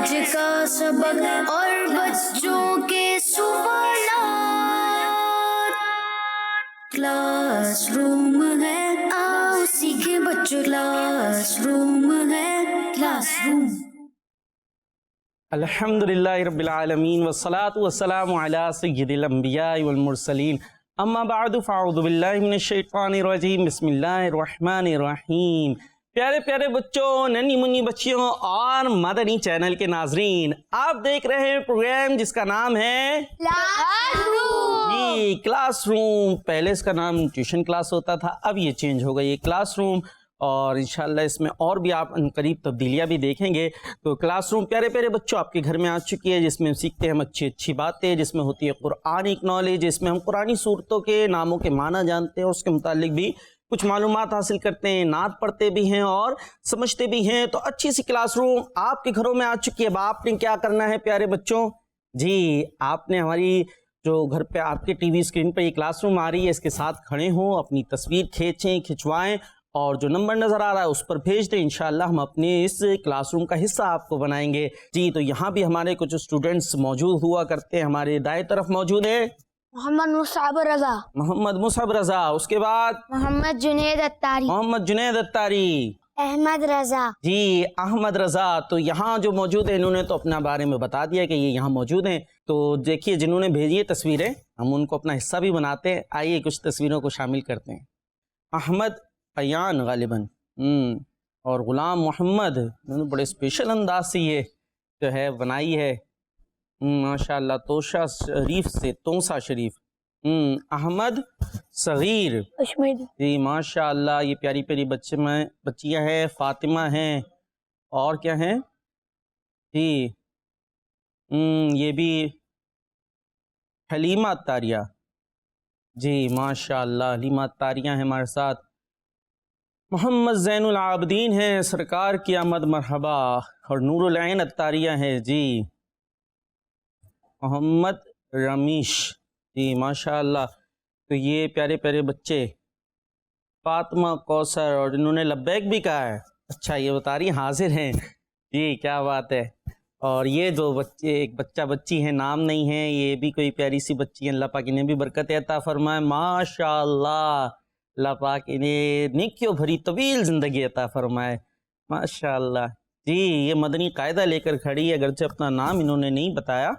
آج کا سبق اور بچوں کے سوالات کلاس روم ہے، آؤ سیکھیں بچوں، کلاس روم ہے، کلاس روم۔ الحمدللہ رب العالمین والصلاة والسلام علی سید الانبیاء والمرسلین، اما بعد فاعوذ باللہ من الشیطان الرجیم، بسم اللہ الرحمن الرحیم۔ پیارے پیارے بچوں، ننھی منی بچیوں اور مدنی چینل کے ناظرین، آپ دیکھ رہے ہیں پروگرام جس کا نام ہے کلاس روم۔ جی کلاس روم۔ پہلے اس کا نام ٹیوشن کلاس ہوتا تھا، اب یہ چینج ہو گئی ہے کلاس روم، اور انشاءاللہ اس میں اور بھی آپ ان قریب تبدیلیاں بھی دیکھیں گے۔ تو کلاس روم پیارے پیارے بچوں آپ کے گھر میں آ چکی ہے، جس میں سیکھتے ہیں ہم اچھی اچھی باتیں، جس میں ہوتی ہے قرآنک نالج، جس میں ہم قرآنی صورتوں کے ناموں کے معنی جانتے ہیں اور اس کے متعلق بھی کچھ معلومات حاصل کرتے ہیں، نعت پڑھتے بھی ہیں اور سمجھتے بھی ہیں۔ تو اچھی سی کلاس روم آپ کے گھروں میں آ چکی ہے۔ اب آپ نے کیا کرنا ہے پیارے بچوں؟ جی آپ نے ہماری جو گھر پہ آپ کے ٹی وی اسکرین پہ یہ کلاس روم آ رہی ہے، اس کے ساتھ کھڑے ہوں، اپنی تصویر کھنچوائیں اور جو نمبر نظر آ رہا ہے اس پر بھیج دیں۔ انشاءاللہ ہم اپنے اس کلاس روم کا حصہ آپ کو بنائیں گے۔ جی تو یہاں بھی ہمارے کچھ اسٹوڈنٹس موجود ہوا کرتے ہیں، ہمارے دائیں طرف موجود ہے محمد مصعب رضا، محمد مصعب رضا، اس کے بعد محمد جنید اتاری، محمد جنید اتاری، احمد رضا۔ جی احمد رضا۔ تو یہاں جو موجود ہیں انہوں نے تو اپنا بارے میں بتا دیا کہ یہ یہاں موجود ہیں۔ تو دیکھیے جنہوں نے بھیجی ہے تصویریں، ہم ان کو اپنا حصہ بھی بناتے ہیں۔ آئیے کچھ تصویروں کو شامل کرتے ہیں۔ احمد ایان غالباً اور غلام محمد، انہوں نے بڑے اسپیشل انداز سے یہ جو ہے بنائی ہے، ماشاءاللہ۔ توشا شریف سے توسا شریف، احمد صغیر، جی ماشاءاللہ۔ یہ پیاری پیاری بچیاں ہیں، فاطمہ ہیں اور کیا ہیں جی یہ بھی حلیمہ اتاریہ، جی ماشاءاللہ حلیمہ اتاریہ ہیں ہمارے ساتھ۔ محمد زین العابدین ہیں، سرکار کی آمد مرحبا، اور نور العین اتاریہ ہیں جی۔ محمد رمیش، جی ماشاءاللہ۔ تو یہ پیارے پیارے بچے، فاطمہ کوثر، اور انہوں نے لبیک بھی کہا ہے، اچھا یہ بتا رہی ہیں حاضر ہیں، جی کیا بات ہے۔ اور یہ دو بچے، ایک بچہ بچی ہیں، نام نہیں ہے، یہ بھی کوئی پیاری سی بچی ہیں، اللہ پاک انہیں بھی برکت عطا فرمائے ماشاءاللہ، اللہ پاک انہیں نیکیوں بھری طویل زندگی عطا فرمائے ماشاءاللہ۔ جی یہ مدنی قاعدہ لے کر کھڑی ہے، اگرچہ اپنا نام انہوں نے نہیں بتایا۔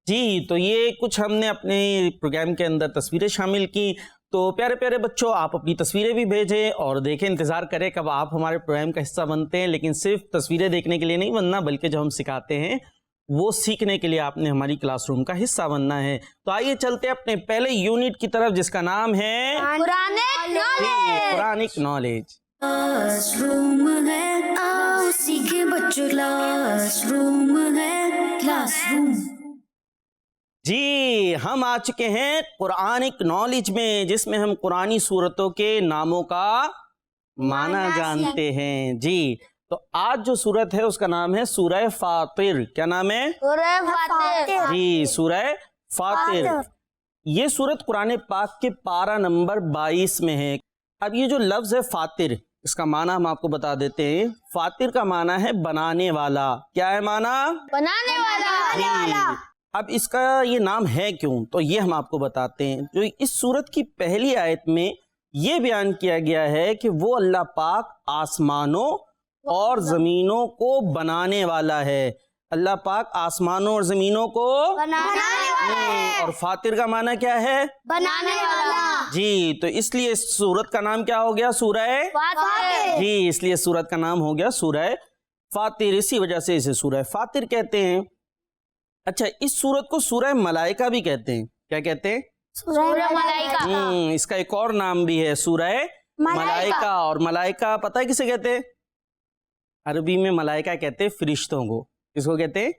جی تو یہ کچھ ہم نے اپنے پروگرام کے اندر تصویریں شامل کی۔ تو پیارے پیارے بچوں آپ اپنی تصویریں بھی بھیجیں اور دیکھیں، انتظار کریں کب آپ ہمارے پروگرام کا حصہ بنتے ہیں۔ لیکن صرف تصویریں دیکھنے کے لیے نہیں بننا، بلکہ جو ہم سکھاتے ہیں وہ سیکھنے کے لیے آپ نے ہماری کلاس روم کا حصہ بننا ہے۔ تو آئیے چلتے ہیں اپنے پہلے یونٹ کی طرف، جس کا نام ہے قرآنک نالج۔ کلاس روم ہے، آؤ سیکھیں بچوں، کلاس روم ہے، کلاس روم۔ جی ہم آ چکے ہیں قرآنک نالج میں، جس میں ہم قرآنی صورتوں کے ناموں کا معنی جانتے ہیں۔ جی تو آج جو صورت ہے اس کا نام ہے سورہ فاطر۔ کیا نام ہے؟ سورہ فاتر۔ جی سورہ فاطر۔ یہ صورت قرآن پاک کے پارہ نمبر 22 میں ہے۔ اب یہ جو لفظ ہے فاطر، اس کا معنی ہم آپ کو بتا دیتے ہیں۔ فاطر کا معنی ہے بنانے والا۔ کیا ہے معنی؟ بنانے والا۔ اب اس کا یہ نام ہے کیوں، تو یہ ہم آپ کو بتاتے ہیں۔ جو اس سورت کی پہلی آیت میں یہ بیان کیا گیا ہے کہ وہ اللہ پاک آسمانوں اور زمینوں کو بنانے والا ہے۔ اللہ پاک آسمانوں اور زمینوں کو بنانے والا ہے۔ اور فاطر کا معنی کیا ہے؟ بنانے والا۔ جی تو اس لیے اس سورت کا نام کیا ہو گیا؟ سورہ فاتر۔ جی اس لیے سورت کا نام ہو گیا سورہ فاطر، اسی وجہ سے اسے سورہ فاطر کہتے ہیں۔ اچھا اس سورت کو سورہ ملائکہ بھی کہتے ہیں۔ کیا کہتے ہیں؟ سورہ ملائکہ۔ اس کا ایک اور نام بھی ہے سورہ ملائکہ۔ اور ملائکہ پتہ ہے کسے کہتے ہیں؟ عربی میں ملائکہ کہتے ہیں فرشتوں کو۔ کس کو کہتے ہیں؟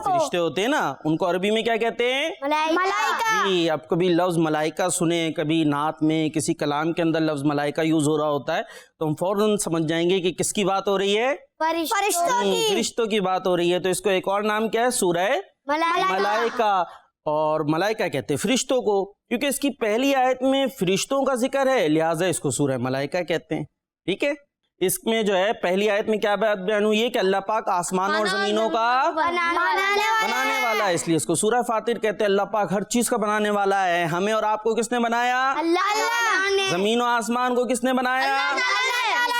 فرشتے ہوتے ہیں نا، ان کو عربی میں کیا کہتے ہیں؟ ملائکہ۔ جی اب کبھی لفظ ملائکہ سنیں، کبھی نعت میں کسی کلام کے اندر لفظ ملائکہ یوز ہو رہا ہوتا ہے تو ہم فوراً سمجھ جائیں گے کہ کس کی بات ہو رہی ہے؟ فرشتوں کی بات ہو رہی ہے۔ تو اس کو ایک اور نام کیا ہے؟ سورہ ملائکہ۔ اور ملائکہ کہتے ہیں فرشتوں کو، کیونکہ اس کی پہلی آیت میں فرشتوں کا ذکر ہے، لہٰذا اس کو سورہ ملائکہ کہتے ہیں۔ ٹھیک ہے، اس میں جو ہے پہلی آیت میں کیا بات بیان ہوئی ہے کہ اللہ پاک آسمان اور زمینوں کا بنانے والا ہے، اس لیے اس کو سورہ فاطر کہتے ہیں۔ اللہ پاک ہر چیز کا بنانے والا ہے۔ ہمیں اور آپ کو کس نے بنایا؟ اللہ زمین و آسمان کو کس نے بنایا؟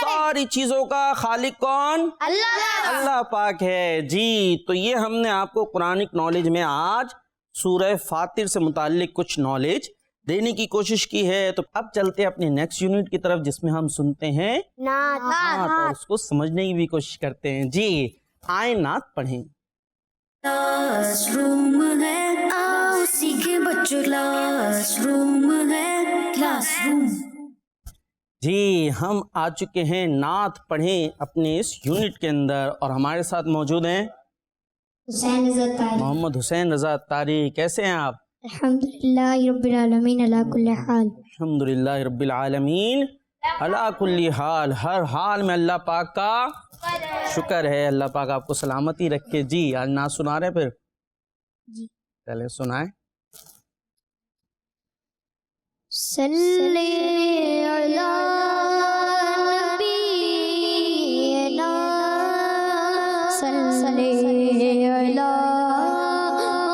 ساری چیزوں کا خالق کون؟ اللہ پاک ہے جی۔ تو یہ ہم نے آپ کو قرآنک نالج میں آج سورہ فاطر سے متعلق کچھ نالج دینے کی کوشش کی ہے۔ تو اب چلتے ہیں اپنے نیکسٹ یونٹ کی طرف، جس میں ہم سنتے ہیں نعت اور اس کو سمجھنے کی بھی کوشش کرتے ہیں جی۔ آئیں نعت پڑھیں۔ کلاس روم ہے، آؤ سیکھیں بچوں، کلاس روم ہے، کلاس روم۔ جی ہم آ چکے ہیں نعت پڑھیں اپنے اس یونٹ کے اندر، اور ہمارے ساتھ موجود ہیں محمد حسین رضا اتاری۔ کیسے ہیں آپ؟ الحمدللہ رب العالمین علی کل حال۔ الحمدللہ رب العالمین علی کل حال، ہر حال میں اللہ پاک کا شکر ہے۔ اللہ پاک آپ کو سلامتی رکھے جی۔ آج نعت سنا رہے پھر جی چلے سنائیں۔ صلی علی نبینا صلی علی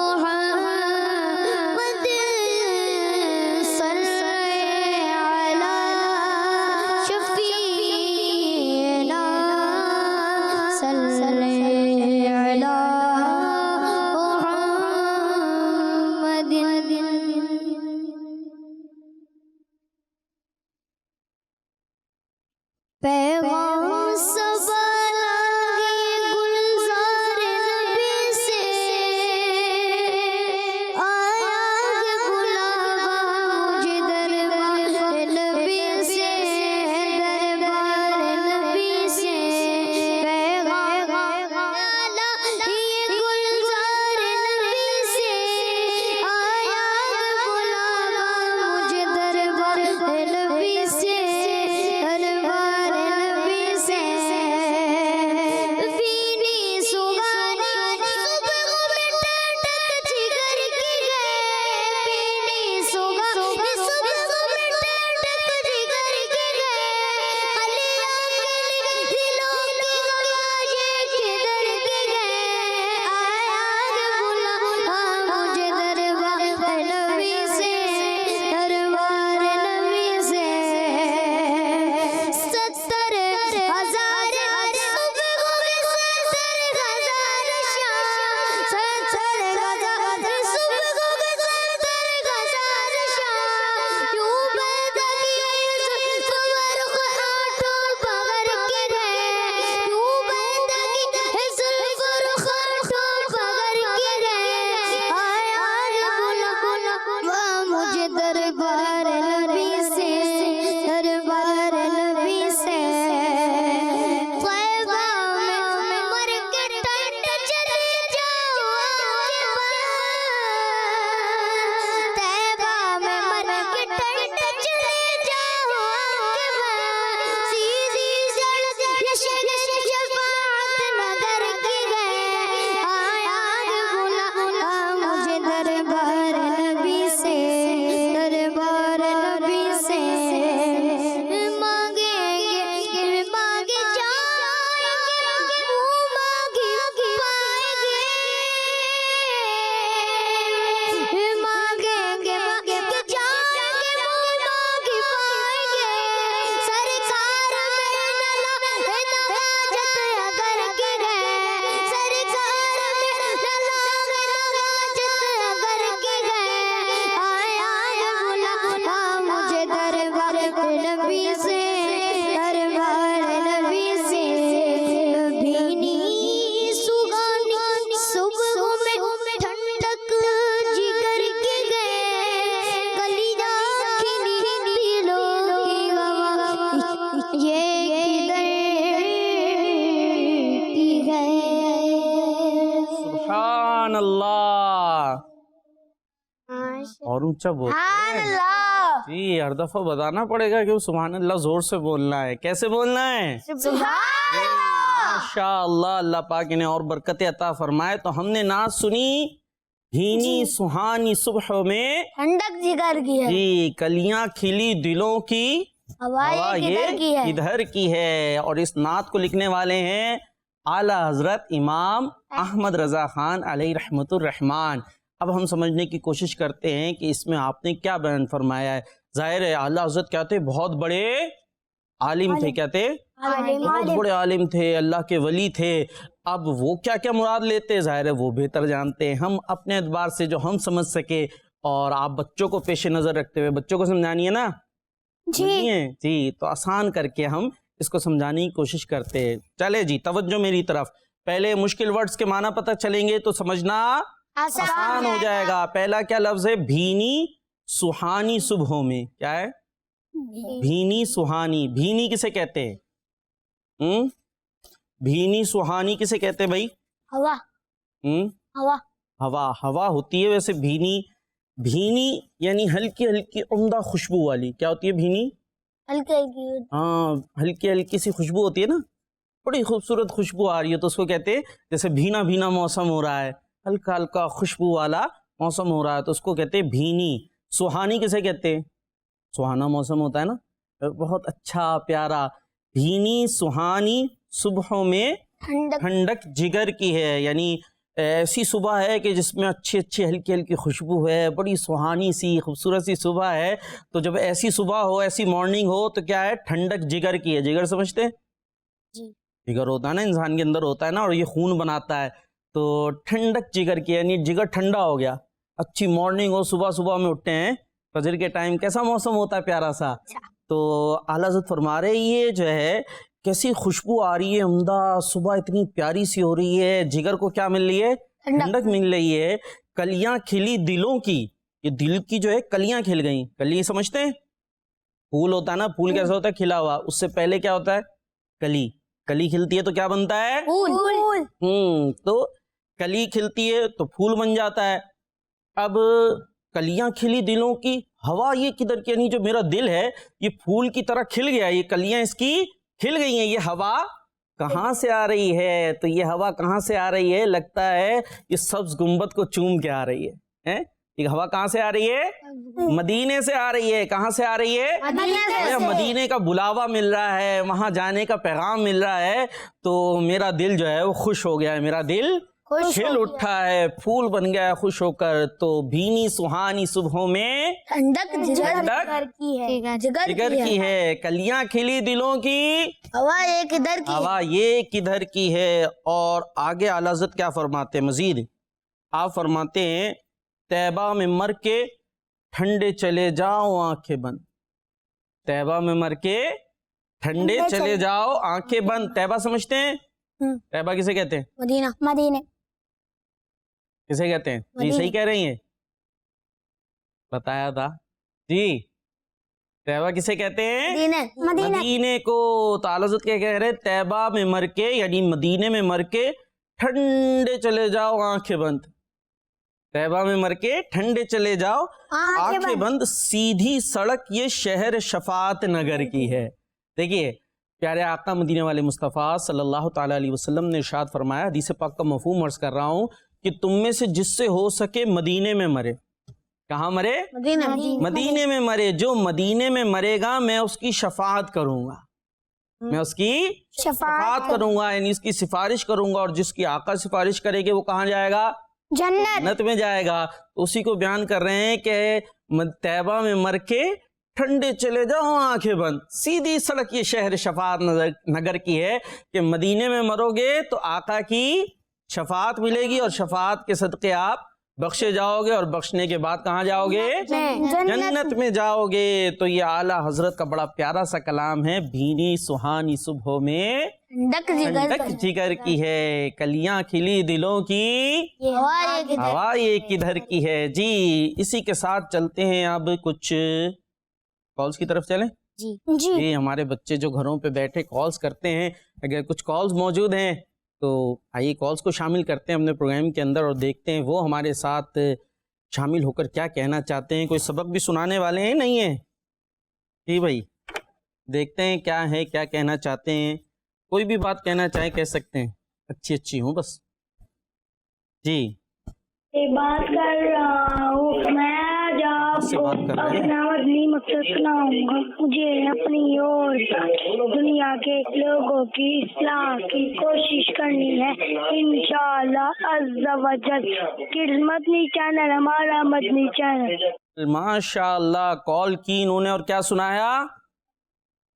محمد صلی علی شفیعنا صلی علی پیغام سبالانگی گلزار نبی سے آیا ہے گلابا مجھے دربار نبی سے، دربار نبی سے پیغام آیا یہ گلزار نبی سے آیا ہے گلابا مجھے دربار نبی سے، دربار نبی سے بینی سگانی صبح میں ٹھنڈک جگر کی گئے، بینی سگانی صبح میں ٹھنڈک جگر کی گئے، خلیہ کے دلوں کی آوازیں کدھر کی گئے، آیا بلا مجھے دربار نبی سے، دربار نبی سے 70,000 صبح میں 70,000 شام، 70,000 صبح میں 70,000 شام، یوں بندگی زلف آنٹوں پکڑ کے گئے، یوں بندگی زلف آنٹوں پکڑ کے گئے، آیا بلا مجھے دربار نبی سے، دربار نبی سے طیبہ میں مر کے ٹنڈ چلے جاؤ آگے بڑھ، طیبہ میں مر کے ٹنڈ چلے جاؤ آگے بڑھ، سیدھی سڑک یشن شفاعت نگر کی گئے، آیا بلا مجھے دربار نبی سے، دربار نبی سے مانگیں گے مانگے جائیں گے، منہ مانگی پائیں گے، مانگیں گے جائیں گے، منہ مانگی پائیں گے، سرکار میں نواجت اگر کے گئے، سرکار میں نواجت اگر کے گئے، آیا بلا مجھے دربار نبی سے، دربار نبی سے بینی سگانی صبح میں ٹھنڈک جگر کے گئے، کلیجہ کھلی دلوں کی ہوا یہ کدھر کی گئے۔ سبحان اللہ، اور اونچا بولتے ہیں جی۔ ہر دفعہ بتانا پڑے گا کہ سبحان اللہ زور سے بولنا ہے۔ کیسے بولنا ہے؟ ماشاء اللہ، اللہ پاک انہیں اور برکتیں عطا فرمائے۔ تو ہم نے نعت سنی بھینی سہانی صبح میں ٹھنڈک جگر کی ہے جی، کلیاں کھلی دلوں کی ہوا ہوا یہ کدھر کی ہے. اور اس نعت کو لکھنے والے ہیں اعلیٰ حضرت امام احمد رضا خان علیہ رحمت الرحمان. اب ہم سمجھنے کی کوشش کرتے ہیں کہ اس میں آپ نے کیا بیان فرمایا ہے. ظاہر ہے اعلیٰ حضرت کیا تھے, بہت بڑے عالم تھے. کیا تھے؟ بہت بڑے عالم تھے, اللہ کے ولی تھے. اب وہ کیا کیا مراد لیتے, ظاہر ہے وہ بہتر جانتے ہیں. ہم اپنے اعتبار سے جو ہم سمجھ سکے, اور آپ بچوں کو پیش نظر رکھتے ہوئے بچوں کو سمجھانی ہے نا جی, تو آسان کر کے ہم اس کو سمجھانے کی کوشش کرتے ہیں. چلے جی توجہ میری طرف. پہلے مشکل ورڈز کے معنی پتہ چلیں گے تو سمجھنا آسان ہو جائے گا. پہلا کیا لفظ ہے؟ بھینی سہانی صبحوں میں. کیا ہے؟ بھینی سہانی. بھینی کسے کہتے ہیں؟ بھینی سہانی کسے کہتے ہیں بھائی؟ ہوا. ہوا ہوا. ہوا ہوتی ہے ویسے بھینی. بھینی یعنی ہلکی ہلکی عمدہ خوشبو والی. کیا ہوتی ہے بھینی؟ ہلکی ہلکی. ہاں, ہلکی ہلکی سی خوشبو ہوتی ہے نا, بڑی خوبصورت خوشبو آ رہی ہے تو اس کو کہتے ہیں, جیسے بھینا بھینا موسم ہو رہا ہے, ہلکا ہلکا خوشبو والا موسم ہو رہا ہے تو اس کو کہتے ہیں بھینی. سہانی کسے کہتے ہیں؟ سہانا موسم ہوتا ہے نا, بہت اچھا پیارا. بھینی سہانی صبحوں میں ٹھنڈک جگر کی ہے, یعنی ایسی صبح ہے کہ جس میں اچھی اچھی ہلکی ہلکی خوشبو ہے, بڑی سہانی سی خوبصورت سی صبح ہے. تو جب ایسی صبح ہو, ایسی مارننگ ہو تو کیا ہے؟ ٹھنڈک جگر کی ہے. جگر سمجھتے ہیں؟ جگر ہوتا ہے نا انسان کے اندر ہوتا ہے نا, اور یہ خون بناتا ہے. تو ٹھنڈک جگر کی یعنی جگر ٹھنڈا ہو گیا, اچھی مارننگ ہو, صبح صبح میں اٹھتے ہیں فجر کے ٹائم, کیسا موسم ہوتا ہے پیارا سا. تو اعلیٰ حضرت فرما رہے یہ جو ہے کیسی خوشبو آ رہی ہے عمدہ, صبح اتنی پیاری سی ہو رہی ہے, جگر کو کیا مل رہی ہے؟ ٹھنڈک مل رہی ہے. کلیاں کھلی دلوں کی, یہ دل کی جو ہے کلیاں کھل گئیں. کلی سمجھتے ہیں؟ پھول ہوتا ہے نا, پھول کیسا ہوتا ہے؟ کھلا ہوا. اس سے پہلے کیا ہوتا ہے؟ کلی. کلی کھلتی ہے تو کیا بنتا ہے؟ پھول. تو کلی کھلتی ہے تو پھول بن جاتا ہے. اب کلیاں کھلی دلوں کی, ہوا یہ کدھر کی, یعنی جو میرا دل ہے یہ پھول کی طرح کھل گیا, یہ کلیاں اس کی کھل گئی ہیں. یہ ہوا کہاں سے آ رہی ہے؟ تو یہ ہوا کہاں سے آ رہی ہے؟ لگتا ہے یہ سبز گنبد کو چوم کے آ رہی ہے. یہ ہوا کہاں سے آ رہی ہے؟ مدینے سے آ رہی ہے. کہاں سے آ رہی ہے؟ مدینے کا بلاوا مل رہا ہے, وہاں جانے کا پیغام مل رہا ہے. تو میرا دل جو ہے وہ خوش ہو گیا ہے, میرا دل کھل اٹھا ہے, پھول بن گیا ہے خوش ہو کر. تو بھینی سہانی صبحوں میں ٹھنڈک جگر کی ہے, کلیاں کھلی دلوں کی, ہوا یہ کدھر کی, ہوا یہ کدھر کی ہے. اور آگے اعلیٰ حضرت کیا فرماتے ہیں مزید؟ آپ فرماتے ہیں طیبہ میں مر کے ٹھنڈے چلے جاؤ آنکھیں بند. طیبہ میں مر کے ٹھنڈے چلے جاؤ آنکھیں بند. طیبہ سمجھتے ہیں؟ طیبہ کسے کہتے ہیں؟ مدینہ. کسے کہتے ہیں جی؟ صحیح کہہ رہی ہیں, بتایا تھا جی. طیبہ کسے کہتے ہیں؟ مدینے کو. تو اعلیٰ حضرت کیا کہہ رہے ہیں؟ طیبہ میں مر کے یعنی مدینے میں مر کے ٹھنڈے چلے جاؤ آنکھیں بند. طیبہ میں مر کے ٹھنڈے چلے جاؤ آنکھیں بند. سیدھی سڑک یہ شہر شفاعت نگر کی ہے. دیکھیے پیارے آقا مدینے والے مصطفیٰ صلی اللہ تعالیٰ علیہ وسلم نے ارشاد فرمایا, حدیث پاک کا مفہوم عرض کر رہا ہوں, کہ تم میں سے جس سے ہو سکے مدینے میں مرے. کہاں مرے؟ مدینے میں مرے. جو مدینے میں مرے گا میں اس کی شفاعت کروں گا, میں اس کی شفاعت کروں گا, یعنی اس کی سفارش کروں گا. اور جس کی آقا سفارش کرے گے وہ کہاں جائے گا؟ جنت میں جائے گا. اسی کو بیان کر رہے ہیں کہ طیبہ میں مر کے ٹھنڈے چلے جاؤ آنکھیں بند. سیدھی سڑک یہ شہر شفاعت نگر کی ہے کہ مدینے میں مرو گے تو آقا کی شفاعت ملے گی, اور شفاعت کے صدقے آپ بخشے جاؤ گے, اور بخشنے کے بعد کہاں جاؤ گے؟ جنت میں جاؤ گے. تو یہ اعلیٰ حضرت کا بڑا پیارا سا کلام ہے, بھینی سہانی صبحوں میں ٹھنڈک جگر کی ہے, کلیاں کھلی دلوں کی, ہوا یہ کدھر کی ہے. جی اسی کے ساتھ چلتے ہیں, اب کچھ کالز کی طرف چلیں. جی ہمارے بچے جو گھروں پہ بیٹھے کالز کرتے ہیں, اگر کچھ کالز موجود ہیں تو آئیے کالز کو شامل کرتے ہیں اپنے پروگرام کے اندر, اور دیکھتے ہیں وہ ہمارے ساتھ شامل ہو کر کیا کہنا چاہتے ہیں. کوئی سبق بھی سنانے والے ہیں نہیں ہیں؟ جی بھائی دیکھتے ہیں کیا ہے, کیا کہنا چاہتے ہیں. کوئی بھی بات کہنا چاہیں کہہ سکتے ہیں, اچھی ہوں بس. جی بات کر رہا ہوں میں, جب آواز سے بات کر رہے ہیں. اپنا مدنی مقصد سناؤں گا. مجھے اپنی اور دنیا کے لوگوں کی اصلاح کی کوشش کرنی ہے انشاءاللہ عز و جل. کڈز مدنی چینل ہمارا مدنی چینل. ماشاء اللہ کال کی انہوں نے اور کیا سنایا,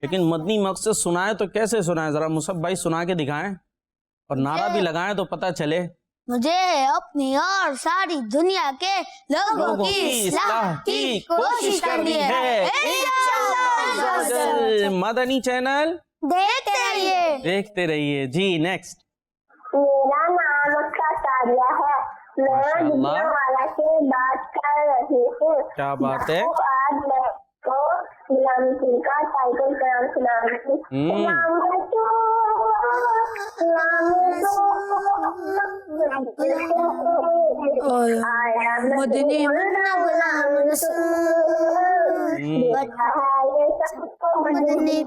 لیکن مدنی مقصد سنائے تو کیسے سنائے, ذرا مصعب بھائی سنا کے دکھائیں اور نعرہ بھی لگائیں تو پتہ چلے. مجھے اپنی اور ساری دنیا کے لوگوں کی اصلاح کی کوشش کرنی ہے انشاءاللہ. مدنی چینل دیکھتے رہیے. جی نیکسٹ. میرا نام کتاریہ ہے. میں دنیا والا سے بات کر رہی ہوں. کیا بات ہے. آج میں کو غلامی کا ٹائٹل کلام سناؤں مدنی مدنی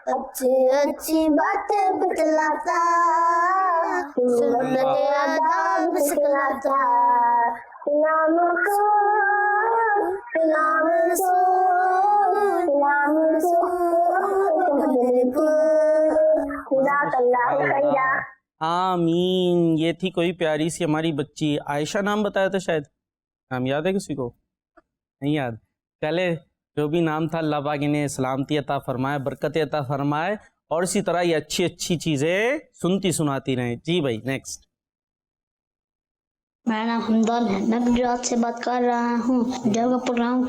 اچھی اچھی باتیں بتلاتا, سنت آداب سکھلاتا, آمین. یہ تھی کوئی پیاری سی ہماری بچی عائشہ نام بتایا تھا شاید, نام یاد ہے کسی کو؟ نہیں یاد. چلے جو بھی نام تھا اللہ پاک انہیں سلامتی عطا فرمائے, برکت عطا فرمائے, اور اسی طرح یہ اچھی اچھی چیزیں سنتی سناتی رہیں. جی بھائی نیکسٹ. میرا نام حمدان ہے. میں گجرات سے بات کر رہا ہوں. جب کا پروگرام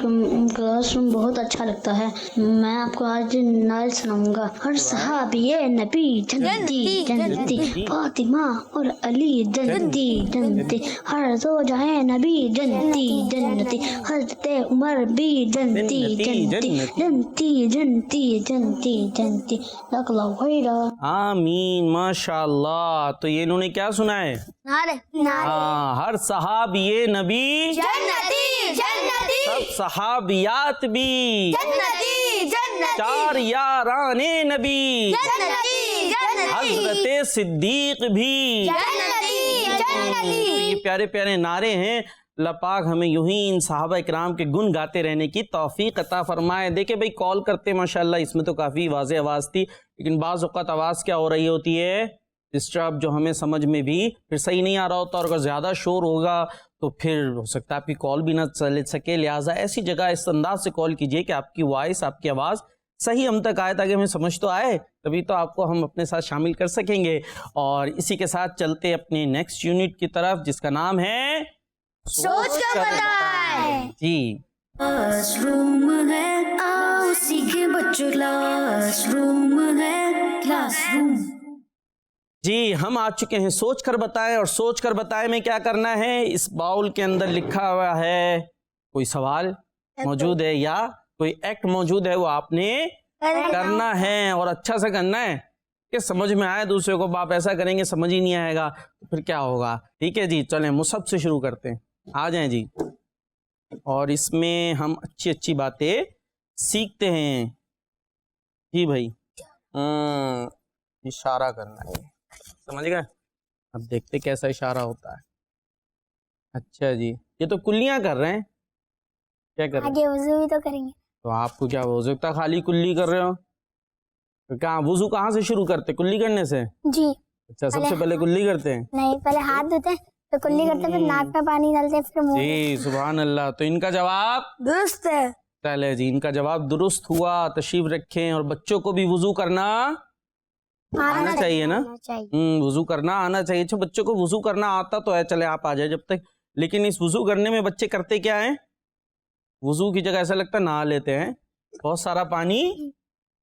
کلاس روم بہت اچھا لگتا ہے. میں آپ کو آج نائل سناؤں گا. ہر صحابی نبی جنتی جنتی, فاطمہ اور علی جنتی جنتی, ہر زوجہ نبی جنتی جنتی, حضرت عمر بھی جنتی جنتی جنتی جنتی جنتی جنتی. جزاک اللہ خیرا. آمین. ماشاء اللہ. تو یہ انہوں نے کیا سنا ہے؟ ہاں, ہر صحابی نبی جنتی جنتی, سب صحابیات بھی جنتی جنتی, چار یاران نبی جنتی جنتی, حضرت صدیق بھی جنتی جنتی. یہ پیارے پیارے نعرے ہیں. اللہ پاک ہمیں یوں ہی ان صحابہ کرام کے گن گاتے رہنے کی توفیق عطا فرمائے. دیکھیں بھائی کال کرتے ماشاءاللہ اس میں تو کافی واضح آواز تھی, لیکن بعض اوقات آواز کیا ہو رہی ہوتی ہے, ڈسٹرب, جو ہمیں سمجھ میں بھی پھر صحیح نہیں آ رہا ہوتا, اور اگر زیادہ شور ہوگا تو پھر ہو سکتا ہے آپ کی کال بھی نہ چل سکے. لہٰذا ایسی جگہ اس انداز سے کال کیجئے کہ آپ کی وائس, آپ کی آواز صحیح ہم تک آئے, تاکہ ہمیں سمجھ تو آئے, تبھی تو آپ کو ہم اپنے ساتھ شامل کر سکیں گے. اور اسی کے ساتھ چلتے اپنے نیکسٹ یونٹ کی طرف, جس کا نام ہے سوچ کر بتائیں. جی. کلاس روم ہے, آؤ سیکھیں بچوں, کلاس روم ہے, کلاس روم. جی ہم آ چکے ہیں سوچ کر بتائیں. اور سوچ کر بتائیں میں کیا کرنا ہے, اس باؤل کے اندر لکھا ہوا ہے کوئی سوال موجود ہے یا کوئی ایکٹ موجود ہے, وہ آپ نے کرنا ہے, اور اچھا سا کرنا ہے کہ سمجھ میں آئے. دوسرے کو باپ ایسا کریں گے سمجھ ہی نہیں آئے گا تو پھر کیا ہوگا. ٹھیک ہے جی, چلیں مصعب سے شروع کرتے ہیں. آ جائیں جی. اور اس میں ہم اچھی اچھی باتیں سیکھتے ہیں. جی بھائی, اشارہ کرنا ہے, سمجھ گئے. اب دیکھتے کیسا اشارہ ہوتا ہے. اچھا جی, یہ تو کلیاں کر رہے ہیں, کیا کر رہے ہیں؟ آگے وضو بھی تو کریں گے. تو آپ کو کیا ہو سکتا خالی کلی کر رہے ہو؟ کہاں وضو کہاں سے شروع کرتے, کلی کرنے سے؟ جی اچھا, سب سے پہلے کلی کرتے ہیں. نہیں, پہلے ہاتھ دھوتے ہیں, پھر کلی کرتے, پھر ناک میں پانی ڈالتے, پھر منہ. جی سبحان اللہ. تو ان کا جواب درست ہے. چلے جی, ان کا جواب درست ہوا. تشریف رکھیں. اور بچوں کو بھی وضو کرنا آنا چاہیے نا. وضو کرنا آنا چاہیے. اچھا, بچوں کو وضو کرنا آتا تو ہے, چلے آپ آ جائے جب تک. لیکن اس وضو کرنے میں بچے کرتے کیا ہیں, وضو کی جگہ ایسا لگتا ہے نہا لیتے ہیں, بہت سارا پانی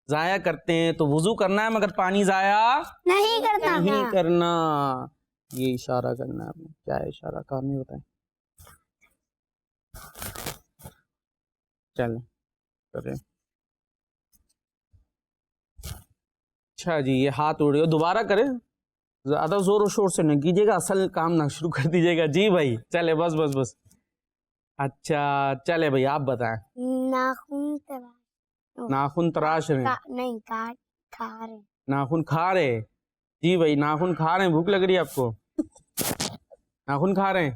ضائع کرتے ہیں. تو وضو کرنا ہے مگر پانی ضائع نہیں کرنا. یہ اشارہ کرنا ہے. کیا ہے اشارہ, کہاں نہیں بتائیں. چلیں کریں. اچھا جی, یہ ہاتھ اڑ گیا, دوبارہ کریں. زیادہ زور و شور سے نہ کیجیے گا, اصل کام نہ شروع کر دیجیے گا. جی بھائی چلے, بس بس بس. اچھا چلے بھائی آپ بتائیں. ناخن تراش رہے, نہیں, کھا رہے. ناخن کھا رہے. جی بھائی ناخن کھا رہے ہیں, بھوک لگ رہی ہے آپ کو, ناخن کھا رہے ہیں.